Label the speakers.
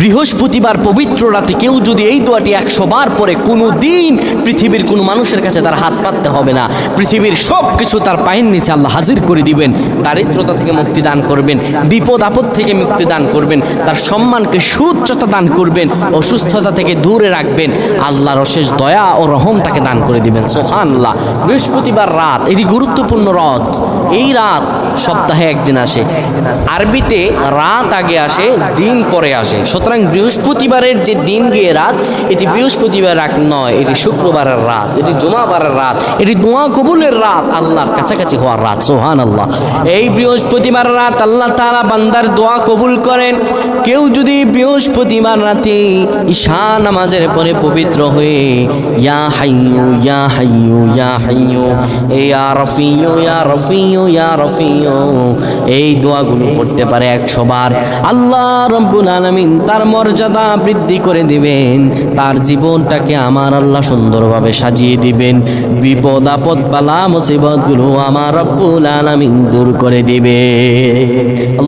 Speaker 1: বৃহস্পতিবার পবিত্র রাতে কেউ যদি এই দোয়াটি 100 বার পরে কোনো দিন পৃথিবীর কোনো মানুষের কাছে তার হাত পাততে হবে না, পৃথিবীর সব কিছু তার পায়ের নিচে আল্লাহ হাজির করে দিবেন, দারিদ্রতা থেকে মুক্তি দান করবেন, বিপদ আপদ থেকে মুক্তি দান করবেন, তার সম্মানকে সুউচ্চতা দান করবেন, অসুস্থতা থেকে দূরে রাখবেন, আল্লাহর অশেষ দয়া ও রহম তাকে দান করে দিবেন। সুবহানাল্লাহ। বৃহস্পতিবার রাত এটি গুরুত্বপূর্ণ রাত। এই রাত সপ্তাহে একদিন আসে, আরবিতে রাত আগে আসে, দিন পরে আসে। সুতরাং বৃহস্পতিবারের যে দিন গিয়ে রাত, এটি বৃহস্পতিবার রাত নয়, এটি শুক্রবারের রাত, এটি জুমাবারের রাত, এটি দোয়া কবুলের রাত, আল্লাহর কাছাকাছি হওয়ার রাত। সুবহানাল্লাহ। এই বৃহস্পতিবার রাত আল্লাহ তাআলা বান্দার দোয়া কবুল করেন। কেউ যদি বৃহস্পতিবার রাতে ঈশা নামাজের পরে পবিত্র হয়ে ইয়া হাইয়ু ইয়া হাইয়ু ইয়া হাইয়ু ইয়া রফিয়ু ইয়া রফিয়ু ইয়া রফিয়ু এই দোয়াগুলো পড়তে পারে 100 বার, আল্লাহ রব্বুল আলামিন তার মর্যাদা বৃদ্ধি করে দিবেন, তার জীবনটাকে আমার আল্লাহ সুন্দরভাবে সাজিয়ে দিবেন, বিপদ আপদ বালা মুসিবতগুলো আমার রব্বুল আলামিন দূর করে দিবেন।